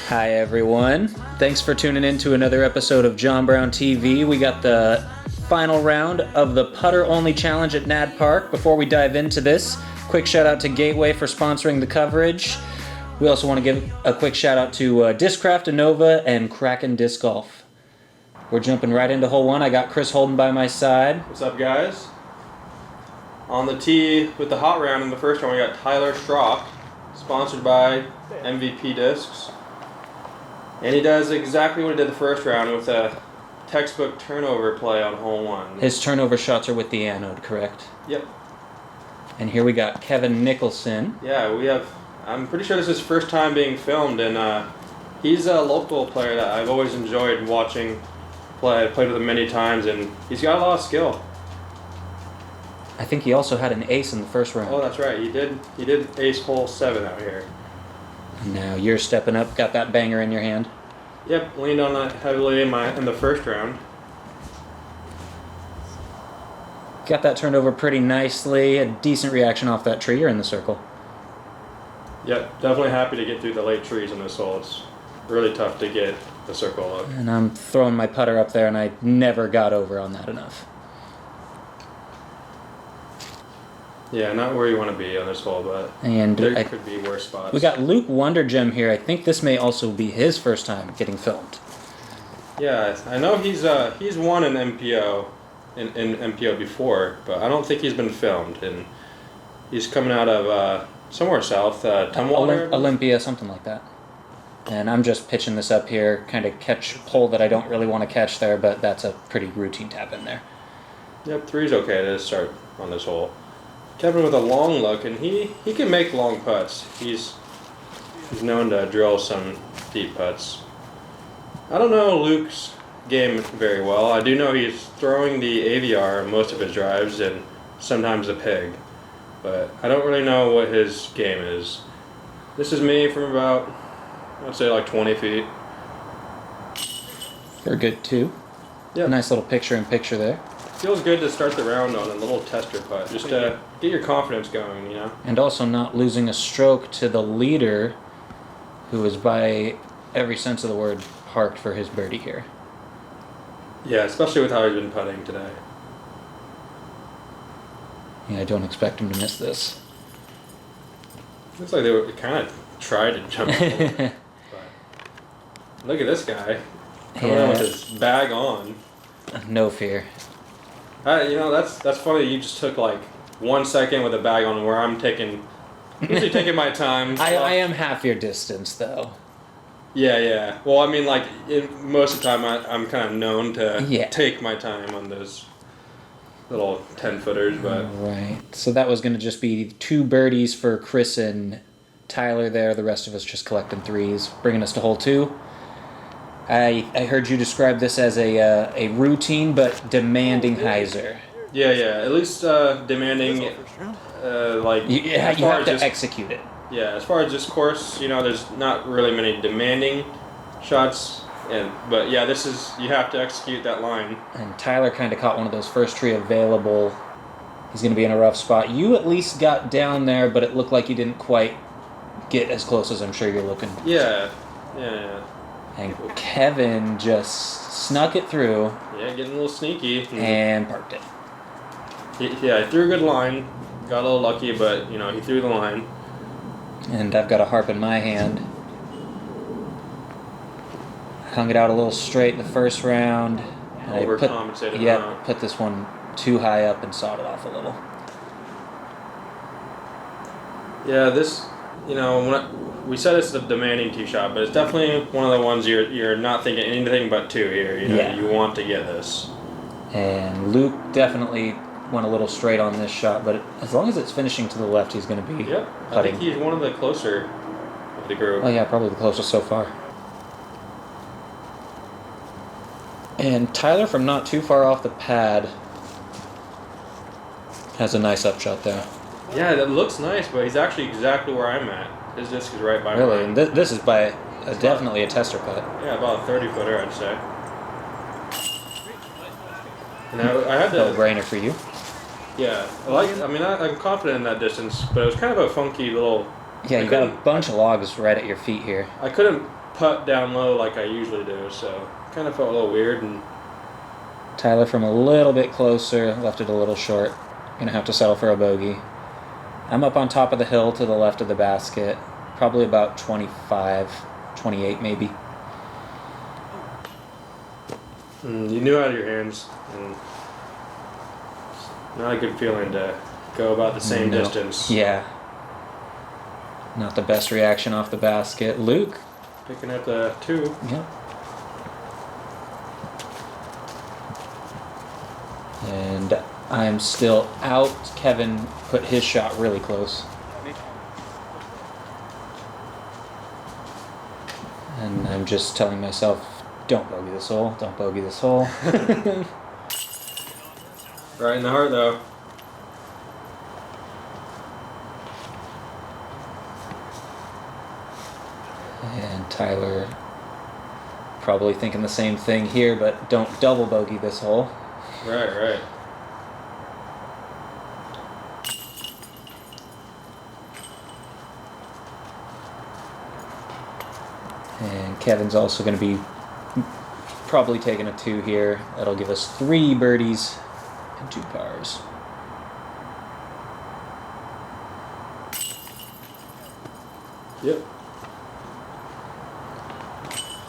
Hi everyone. Thanks for tuning in to another episode of John Brown TV. We got the final round of the putter only challenge at Nad Park. Before we dive into this, quick shout out to Gateway for sponsoring the coverage. We also want to give a quick shout out to Discraft, Innova, and Kraken Disc Golf. We're jumping right into hole one. I got Chris Holden by my side. What's up, guys? On the tee with the hot round in the first round, we got Tyler Schrock, sponsored by MVP Discs. And he does exactly what he did the first round with a textbook turnover play on hole one. His turnover shots are with the anode, correct? Yep. And here we got Kevin Nicholson. Yeah, I'm pretty sure this is his first time being filmed, and he's a local player that I've always enjoyed watching play. I've played with him many times, and he's got a lot of skill. I think he also had an ace in the first round. Oh, that's right. He did ace hole 7 out here. Now you're stepping up, got that banger in your hand. Yep, leaned on that heavily in the first round. Got that turned over pretty nicely. A decent reaction off that tree. You're in the circle. Yep, definitely happy to get through the late trees on this hole. It's really tough to get the circle up. And I'm throwing my putter up there, and I never got over on that enough. Yeah, not where you want to be on this hole, but And there could be worse spots. We got Luke Wondergem here. I think this may also be his first time getting filmed. Yeah, I know he's won an MPO in MPO before, but I don't think he's been filmed. And he's coming out of somewhere south, Tumwater. Olympia, something like that. And I'm just pitching this up here, kind of catch pole that I don't really want to catch there, but that's a pretty routine tap in there. Yep, 3's okay to start on this hole. Kevin with a long look, and he can make long putts. He's known to drill some deep putts. I don't know Luke's game very well. I do know he's throwing the AVR on most of his drives and sometimes the pig, but I don't really know what his game is. This is me from about, I'd say like 20 feet. You're good too. Yeah. Nice little picture-in-picture there. Feels good to start the round on a little tester putt, just to get your confidence going, you know? And also not losing a stroke to the leader, who is by every sense of the word parked for his birdie here. Yeah, especially with how he's been putting today. Yeah, I don't expect him to miss this. Looks like they kind of tried to jump over. But look at this guy coming in with his bag on. No fear. That's funny. You just took like 1 second with a bag on, where I'm usually taking my time. I am half your distance though. Yeah. Well, I mean, like most of the time, I'm kind of known to take my time on those little 10-footers, but right. So that was going to just be 2 birdies for Chris and Tyler there. The rest of us just collecting 3s, bringing us to hole 2. I heard you describe this as a routine but demanding hyzer. Yeah. At least demanding, like you have to execute it. Yeah, as far as this course, there's not really many demanding shots, but yeah, you have to execute that line. And Tyler kind of caught one of those first tree available. He's going to be in a rough spot. You at least got down there, but it looked like you didn't quite get as close as I'm sure you're looking. Yeah. And Kevin just snuck it through. Yeah, getting a little sneaky. And parked it. He threw a good line. Got a little lucky, but, he threw the line. And I've got a harp in my hand. Hung it out a little straight in the first round. Overcompensated. Put this one too high up and sawed it off a little. Yeah, this, we said it's the demanding tee shot, but it's definitely one of the ones you're not thinking anything but 2 here. You want to get this. And Luke definitely went a little straight on this shot, but as long as it's finishing to the left, he's going to be putting. I think he's one of the closer of the group. Oh yeah, probably the closest so far. And Tyler, from not too far off the pad, has a nice upshot there. Yeah, that looks nice, but he's actually exactly where I'm at. His disc is right by mine. Really? And this is by definitely a tester putt. Yeah, about a 30-footer, I'd say. And I had to... No-brainer for you. Yeah, I'm confident in that distance, but it was kind of a funky little... Yeah, you got a bunch of logs right at your feet here. I couldn't putt down low like I usually do, so kind of felt a little weird. And Tyler from a little bit closer, left it a little short. Gonna have to settle for a bogey. I'm up on top of the hill to the left of the basket, probably about 25, 28 maybe. You knew out of your hands, and not a good feeling to go about the same distance. Yeah. Not the best reaction off the basket. Luke. Picking up the 2. Yep. And I'm still out. Kevin put his shot really close. And I'm just telling myself, don't bogey this hole, don't bogey this hole. Right in the heart, though. And Tyler probably thinking the same thing here, but don't double bogey this hole. Right. And Kevin's also going to be probably taking a 2 here. That'll give us 3 birdies and 2 pars. Yep.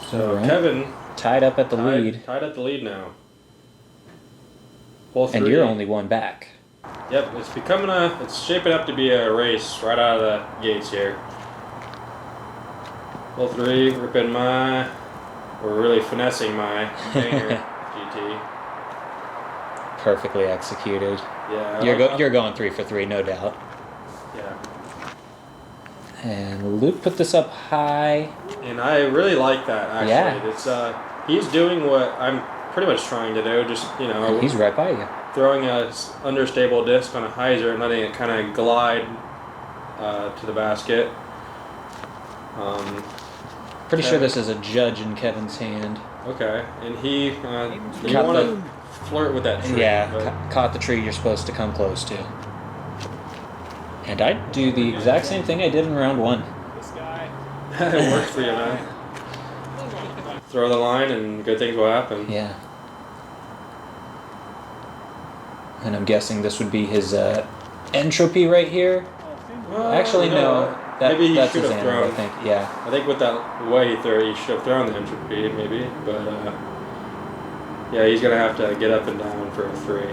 So Right. Kevin tied up at the lead. Tied at the lead now. Hole 3. And you're only 1 back. Yep, it's shaping up to be a race right out of the gates here. Hole 3, we're really finessing my banger GT. Perfectly executed. Yeah. You're going 3 for 3, no doubt. Yeah. And Luke put this up high. And I really like that, actually. Yeah. It's he's doing what I'm pretty much trying to do, just, He's right by you. throwing a understable disc on a hyzer and letting it kind of glide to the basket. Pretty sure this is a judge in Kevin's hand. Okay, and you Caught want to flirt with that tree. Yeah, but caught the tree you're supposed to come close to. And I do the exact same thing I did in round 1. it works for you, man. Throw the line and good things will happen. Yeah. And I'm guessing this would be his entropy right here. Actually, no. Maybe he that's should his have animal, thrown. I think. Yeah. I think with that way he threw, he should have thrown the entropy, maybe. But yeah, he's gonna have to get up and down for a 3.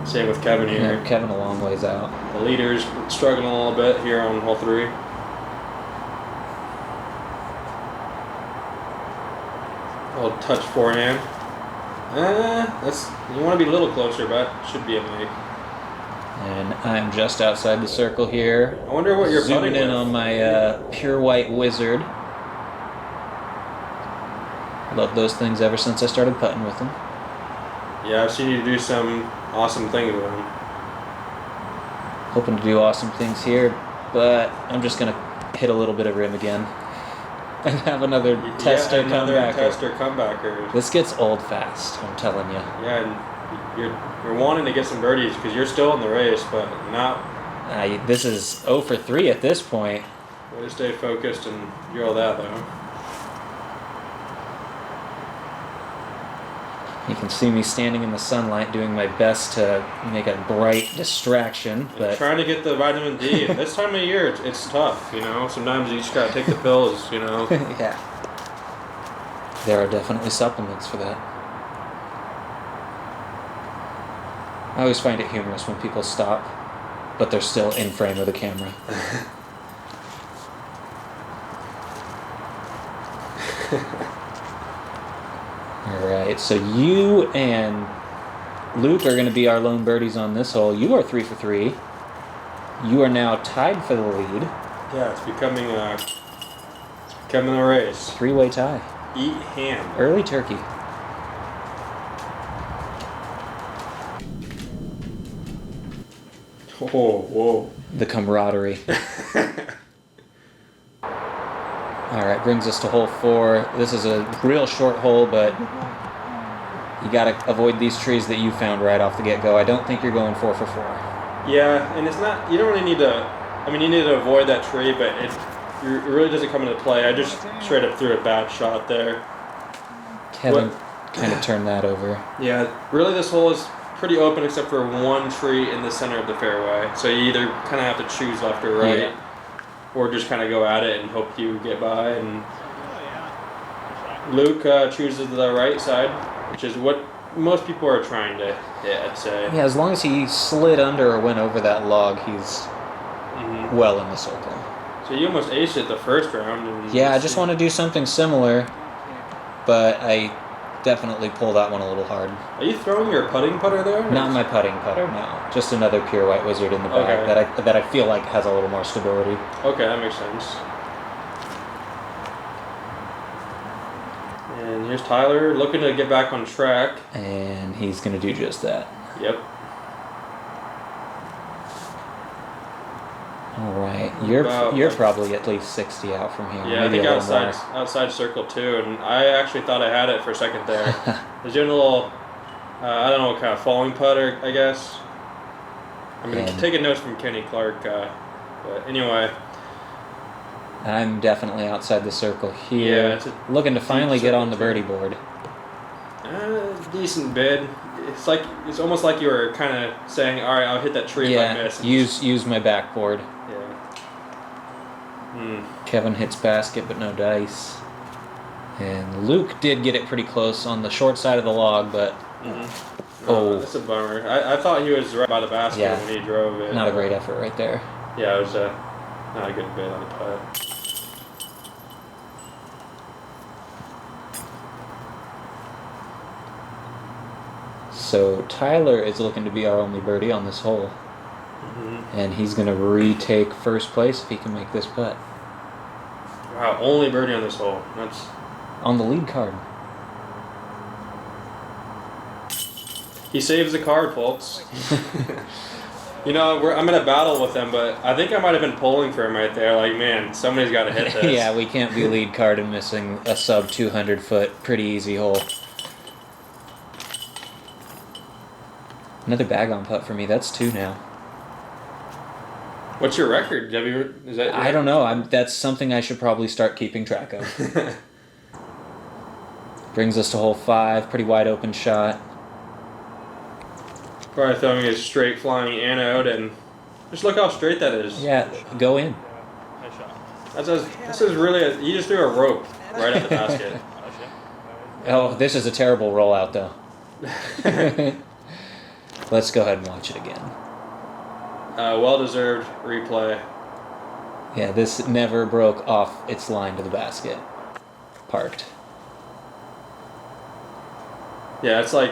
Same with Kevin here. Yeah, Kevin a long ways out. The leader's struggling a little bit here on hole 3. A little touch forehand. You want to be a little closer, but should be a make. And I'm just outside the circle here. I wonder what you're zooming putting in with. on my pure white wizard. Love those things ever since I started putting with them. Yeah, I've seen you do some awesome things with them. Hoping to do awesome things here, but I'm just gonna hit a little bit of rim again and have another tester comebacker. This gets old fast, I'm telling you. Yeah, and you're wanting to get some birdies because you're still in the race, but not. This is 0 for 3 at this point. Way to stay focused and do all that though. You can see me standing in the sunlight doing my best to make a bright distraction, but Trying to get the vitamin D, and this time of year it's tough, Sometimes you just gotta take the pills, yeah. There are definitely supplements for that. I always find it humorous when people stop, but they're still in frame of the camera. Alright, so you and Luke are going to be our lone birdies on this hole. You are 3 for 3. You are now tied for the lead. Yeah, it's becoming a race. 3-way tie. Eat ham. Early turkey. Whoa. The camaraderie. Alright, brings us to hole 4. This is a real short hole, but you gotta avoid these trees that you found right off the get-go. I don't think you're going 4 for 4. Yeah, and it's not, you don't really need to, you need to avoid that tree, but it really doesn't come into play. I just straight up threw a bad shot there. Kevin kind of turned that over. Yeah, really this hole is pretty open except for one tree in the center of the fairway. So you either kind of have to choose left or right, or just kind of go at it and hope you get by. And Luke chooses the right side, which is what most people are trying to hit, I'd say. Yeah, as long as he slid under or went over that log, he's well in the circle. So you almost aced it the first round. And yeah, I just want to do something similar, but I definitely pull that one a little hard. Are you throwing your putting putter there? Not my putting putter, no. Just another pure white wizard in the bag that I feel like has a little more stability. Okay, that makes sense. And here's Tyler looking to get back on track. And he's going to do just that. Yep. All right, you're probably at least 60 out from here. Yeah, maybe I think outside circle too, and I actually thought I had it for a second there. I was doing a little, I don't know what kind of falling putter, I guess. I'm taking notes from Kenny Clark, but anyway. I'm definitely outside the circle here. Yeah, looking to finally get on the birdie board. Decent bid. It's almost like you were kind of saying, all right, I'll hit that tree if I miss. Use my backboard. Yeah. Kevin hits basket, but no dice. And Luke did get it pretty close on the short side of the log, but... that's a bummer. I thought he was right by the basket when he drove it. Not a great effort right there. Yeah, it was not a good bid on the putt. So Tyler is looking to be our only birdie on this hole. And he's going to retake first place if he can make this putt. Wow, only birdie on this hole. That's on the lead card. He saves the card, folks. You know, I'm in a battle with him, but I think I might have been pulling for him right there. Like, man, somebody's got to hit this. Yeah, we can't be lead card and missing a sub 200 foot, pretty easy hole. Another bag on putt for me. That's 2 now. What's your record? I don't know. That's something I should probably start keeping track of. Brings us to hole 5. Pretty wide open shot. Probably throwing a straight flying anode, and just look how straight that is. Yeah, go in. This is really you just threw a rope right at the basket. Oh, this is a terrible rollout though. Let's go ahead and watch it again. Well-deserved replay. Yeah, this never broke off its line to the basket. Parked. Yeah, it's like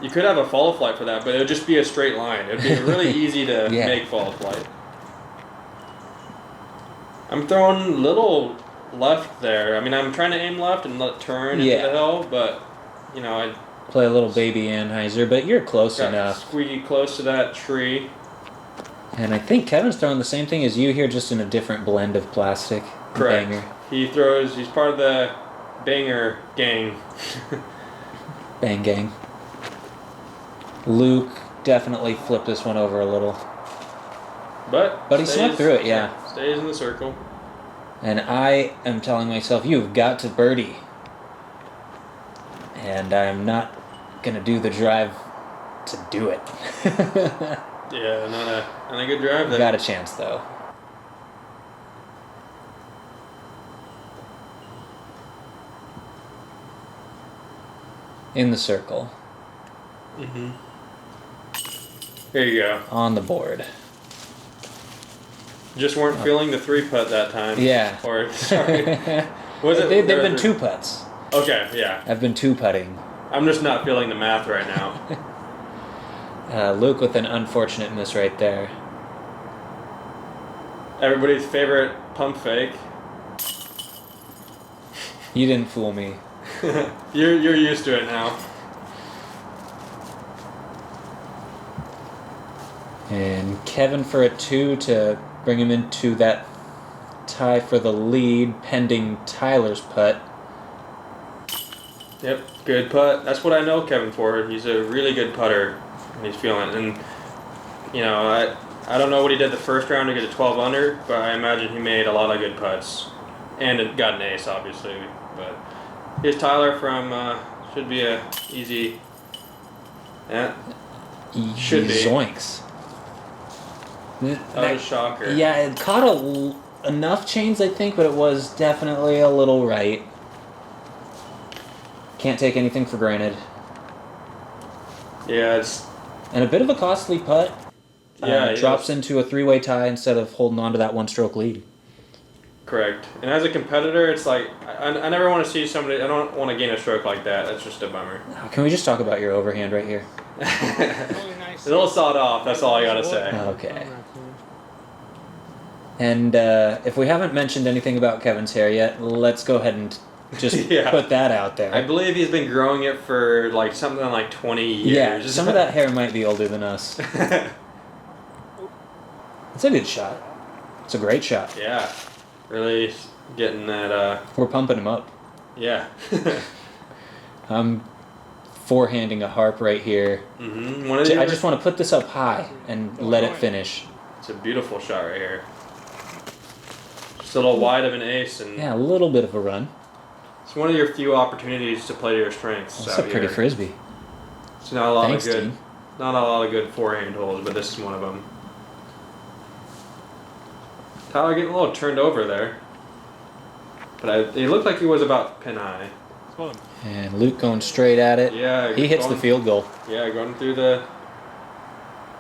you could have a follow flight for that, but it would just be a straight line. It would be really easy to make follow flight. I'm throwing little left there. I mean, I'm trying to aim left and let turn into the hill, but you know, I play a little baby Anheuser, but you're close enough. Squeaky close to that tree. And I think Kevin's throwing the same thing as you here, just in a different blend of plastic. Correct. Banger. He's part of the banger gang. Bang gang. Luke definitely flipped this one over a little. But he snuck through it, yeah. Stays in the circle. And I am telling myself, you've got to birdie. And I'm not going to do the drive to do it. Yeah, not a good drive there. Got a chance, though. In the circle. Here you go. On the board. Just weren't feeling the 3-putt that time. Yeah. Or, sorry. They've been 2 putts. Okay, yeah. I've been 2-putting. I'm just not feeling the math right now. Luke with an unfortunate miss right there. Everybody's favorite pump fake. You didn't fool me. You're used to it now. And Kevin for a 2 to bring him into that tie for the lead, pending Tyler's putt. Yep, good putt. That's what I know Kevin for. He's a really good putter when he's feeling it. And, you know, I don't know what he did the first round to get a 12 under, but I imagine he made a lot of good putts. And it got an ace, obviously. But here's Tyler from, should be a easy, yeah, should be. Zoinks. That was a shocker. Yeah, it caught enough chains, I think, but it was definitely a little right. Can't take anything for granted. Yeah, it's... And a bit of a costly putt. Yeah, drops into a three-way tie instead of holding on to that one-stroke lead. Correct. And as a competitor, it's like, I never want to see somebody, I don't want to gain a stroke like that. That's just a bummer. Can we just talk about your overhand right here? It's a little sawed off, that's all I gotta say. Okay. And if we haven't mentioned anything about Kevin's hair yet, let's go ahead and just put that out there. I believe he's been growing it for like something like 20 years. Yeah, some of that hair might be older than us. It's a good shot. It's a great shot. Yeah. Really getting that... We're pumping him up. Yeah. I'm forehanding a harp right here. Mm-hmm. I just want to put this up high and let it finish. It's a beautiful shot right here. Just a little wide of an ace. And yeah, a little bit of a run. it's one of your few opportunities to play to your strengths. That's a pretty frisbee. It's not a lot Thanks, of good... team. Not a lot of good forehand holes, but this is one of them. Tyler getting a little turned over there. But it looked like he was about pin high. And Luke going straight at it. Yeah. He hits the field goal. Yeah, going through the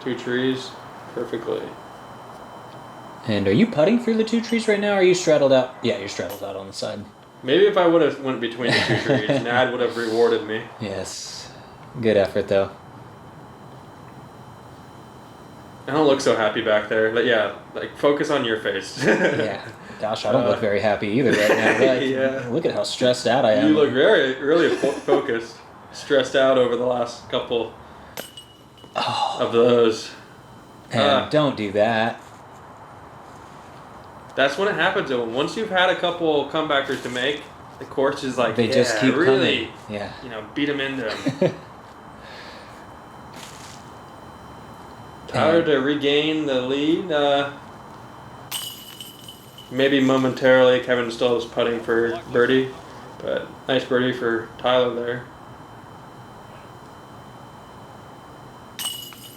2 trees perfectly. And are you putting through the 2 trees right now, or are you straddled out? Yeah, you're straddled out on the side. Maybe if I would have went between the 2 trees, Nad would have rewarded me. Yes. Good effort, though. I don't look so happy back there. But yeah, like focus on your face. Yeah. Gosh, I don't look very happy either right now. But yeah. Look at how stressed out I am. You look really focused. Stressed out over the last couple of those. And don't do that. That's when it happens. Though. Once you've had a couple comebackers to make, the course is like, they just keep really, coming. Yeah. Beat them into them. Tyler to regain the lead. Maybe momentarily, Kevin still is putting for birdie, but nice birdie for Tyler there.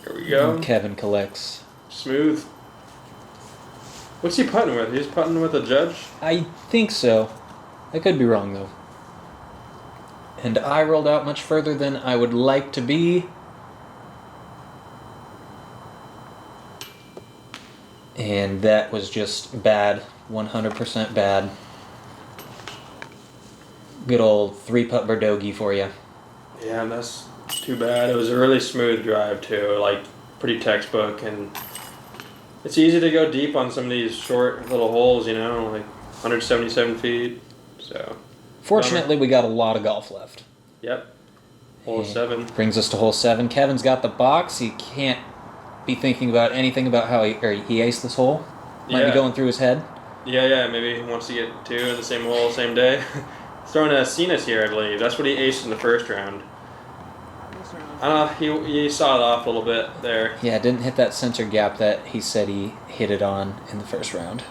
Here we go. And Kevin collects. Smooth. What's he putting with? He's putting with a judge? I think so. I could be wrong, though. And I rolled out much further than I would like to be. And that was just bad. 100% bad. Good old 3-putt Verdogi for you. Yeah, and that's too bad. It was a really smooth drive, too. Like, pretty textbook. And it's easy to go deep on some of these short little holes, like 177 feet. So. Fortunately, we got a lot of golf left. Yep. Hole 7. Brings us to hole 7. Kevin's got the box. He can't be thinking about anything about how he aced this hole. Might be going through his head. Yeah, maybe he wants to get 2 in the same hole, same day. He's throwing a Cenas here, I believe. That's what he aced in the first round. He saw it off a little bit there. Yeah, didn't hit that center gap that he said he hit it on in the first round.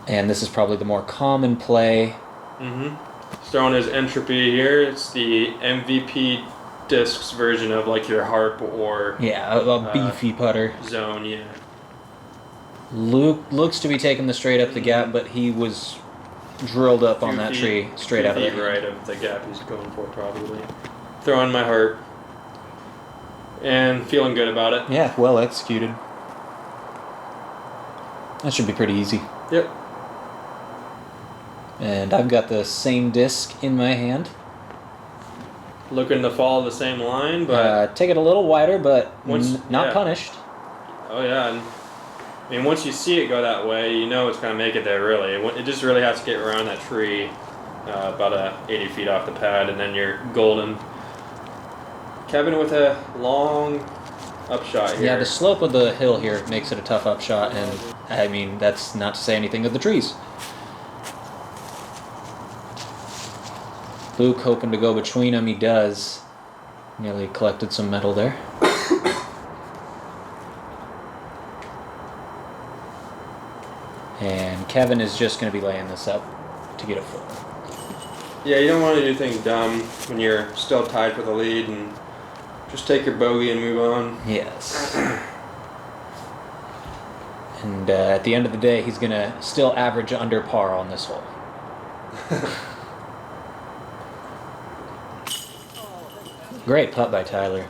And this is probably the more common play. Mm-hmm. He's throwing his entropy here. It's the MVP discs version of like your harp or a beefy putter zone. Yeah. Luke looks to be taking the straight up the gap, but he was drilled up on that tree straight out of the right of the gap he's going for probably. Throwing my harp and feeling good about it. Yeah, well executed. That should be pretty easy. Yep. And I've got the same disc in my hand. Looking to follow the same line, but take it a little wider, but not punished. Oh yeah, and I mean once you see it go that way, you know it's gonna make it there. Really, it just really has to get around that tree, about 80 feet off the pad, and then you're golden. Kevin with a long upshot here. Yeah, the slope of the hill here makes it a tough upshot, and I mean that's not to say anything of the trees. Luke hoping to go between them. He does. Nearly collected some metal there. And Kevin is just going to be laying this up to get a 4. Yeah, you don't want to do anything dumb when you're still tied for the lead, and just take your bogey and move on. Yes. And at the end of the day, he's going to still average under par on this hole. Great putt by Tyler.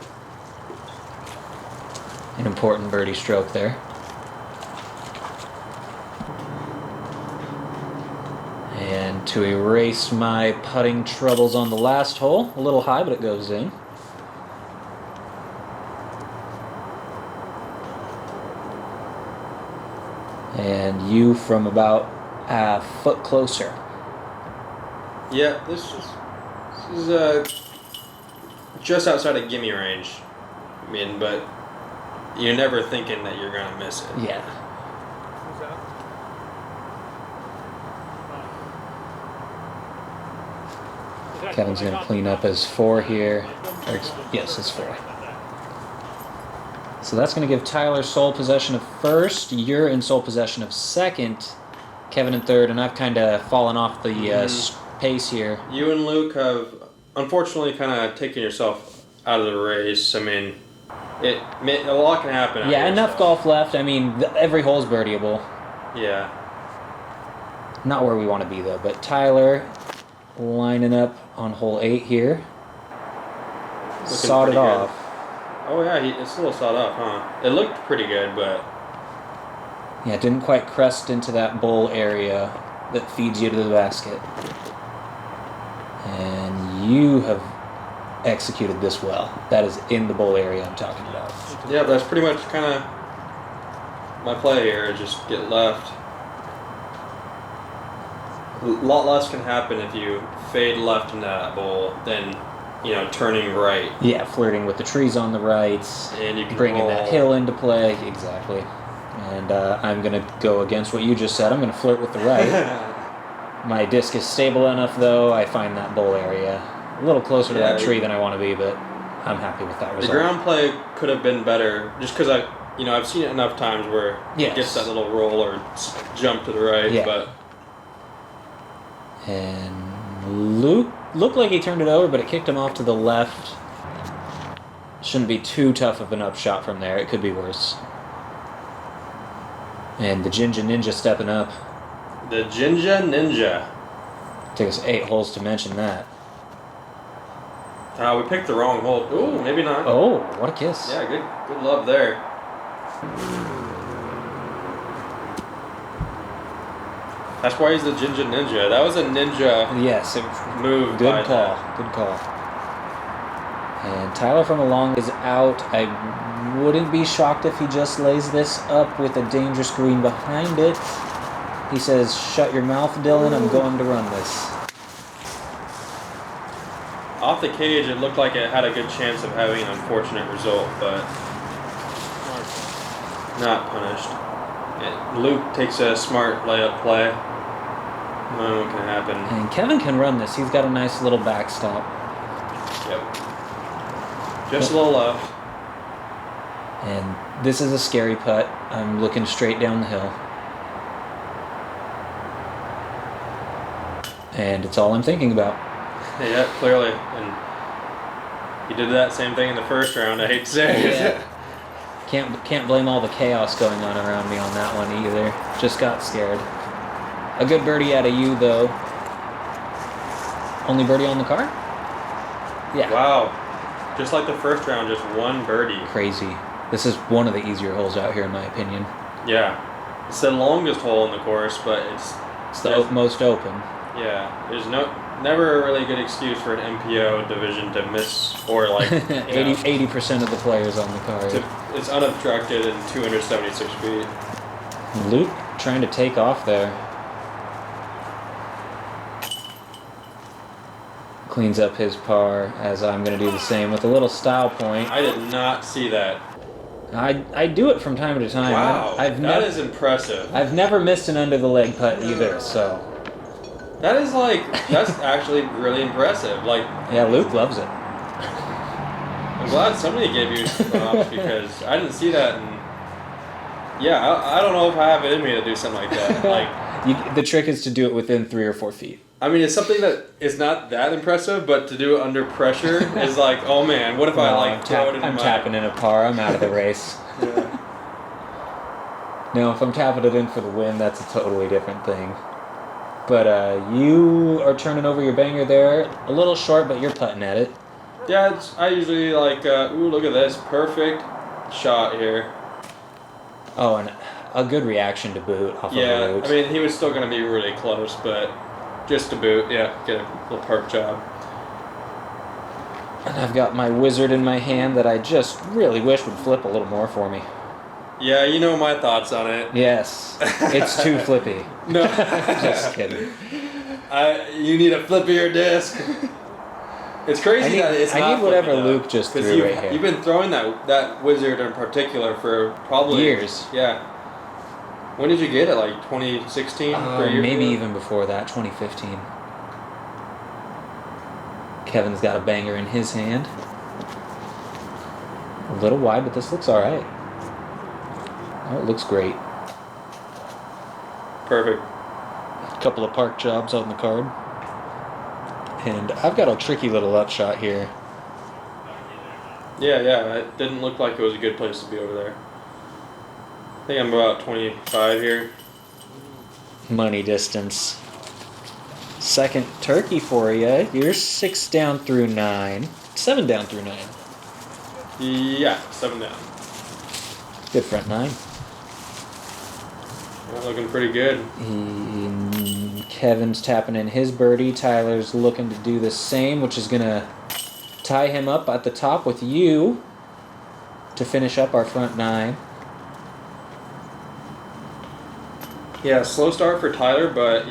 An important birdie stroke there. And to erase my putting troubles on the last hole, a little high, but it goes in. And you from about a foot closer. Yeah, this is just outside of gimme range. I mean, but you're never thinking that you're gonna miss it. Yeah. Kevin's going to clean up his 4 here. Yes, his 4. So that's going to give Tyler sole possession of first. You're in sole possession of second. Kevin in third, and I've kind of fallen off the pace here. You and Luke have, unfortunately, kind of taken yourself out of the race. I mean, a lot can happen. Yeah, enough golf left. I mean, every hole's birdieable. Yeah. Not where we want to be, though. But Tyler lining up on hole 8 here. Sawed it off. Oh, yeah, it's a little sawed off, huh? It looked pretty good, but... Yeah, it didn't quite crest into that bowl area that feeds you to the basket. And you have executed this well. That is in the bowl area I'm talking about. Yeah, that's pretty much kind of my play here, just get left. A lot less can happen if you fade left into that bowl than, turning right. Yeah, flirting with the trees on the right. And you can bringing roll. that hill into play. Exactly. And I'm going to go against what you just said. I'm going to flirt with the right. My disc is stable enough, though. I find that bowl area a little closer to that tree than I want to be, but I'm happy with that result. The ground play could have been better, just because I've seen it enough times where it gets that little roll or jump to the right, but... And Luke looked like he turned it over, but it kicked him off to the left. Shouldn't be too tough of an upshot from there. It could be worse. And the Ginger Ninja stepping up. The Ginger Ninja. Took us 8 holes to mention that. We picked the wrong hole. Ooh, maybe not. Oh, what a kiss. Yeah, good love there. That's why he's the Ginger Ninja. That was a ninja move. Good call. Good call. And Tyler from along is out. I wouldn't be shocked if he just lays this up with a dangerous green behind it. He says, "Shut your mouth, Dylan. I'm going to run this." Off the cage, it looked like it had a good chance of having an unfortunate result, but not punished. Luke takes a smart layup play. No, what can happen? And Kevin can run this. He's got a nice little backstop. Yep. Just a little left. And this is a scary putt. I'm looking straight down the hill. And it's all I'm thinking about. Yeah, clearly. And he did that same thing in the first round, I hate to say it. Yeah. Can't blame all the chaos going on around me on that one either. Just got scared. A good birdie out of you, though. Only birdie on the card? Yeah. Wow. Just like the first round, just one birdie. Crazy. This is one of the easier holes out here, in my opinion. Yeah. It's the longest hole in the course, but it's the most open. Yeah. There's never a really good excuse for an MPO division to miss, or like 80% of the players on the card. It's unobstructed and 276 feet. Luke trying to take off there. Cleans up his par, as I'm going to do the same with a little style point. I did not see that. I do it from time to time. Wow, that is impressive. I've never missed an under the leg putt either, so. That's actually really impressive. Yeah, Luke loves it. I'm glad somebody gave you props because I didn't see that, and Yeah, I don't know if I have it in me to do something like that. Like, The trick is to do it within 3 or 4 feet. I mean, it's something that is not that impressive, but to do it under pressure is like, oh man, what if I like throw it in I'm my... tapping in a par. I'm out of the race. Yeah. Now, if I'm tapping it in for the win, that's a totally different thing. But you are turning over your banger there. A little short, but you're putting at it. Yeah, I usually like, ooh, look at this. Perfect shot here. Oh, and a good reaction to boot off of the root. I mean, he was still going to be really close, but just to boot, yeah, get a little park job. And I've got my wizard in my hand that I just really wish would flip a little more for me. Yeah, you know my thoughts on it. Yes, it's too flippy. No. Just kidding. You need a flippier disc. It's crazy that it's not I need whatever flippy, Luke just threw right here. You've been throwing that wizard in particular for probably... years. Yeah. When did you get it? Like 2016? Maybe even before that, 2015. Kevin's got a banger in his hand. A little wide, but this looks alright. Oh, it looks great. Perfect. A couple of park jobs on the card. And I've got a tricky little upshot here. Yeah, it didn't look like it was a good place to be over there. I think I'm about 25 here. Money distance. Second turkey for you. You're 6 down through 9. 7 down through 9. Yeah, 7 down. Good front 9. Well, looking pretty good. Kevin's tapping in his birdie. Tyler's looking to do the same, which is going to tie him up at the top with you to finish up our front 9. Yeah, slow start for Tyler, but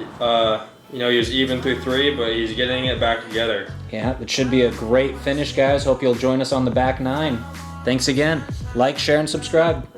he was even through 3, but he's getting it back together. Yeah, it should be a great finish, guys. Hope you'll join us on the back 9. Thanks again. Like, share, and subscribe.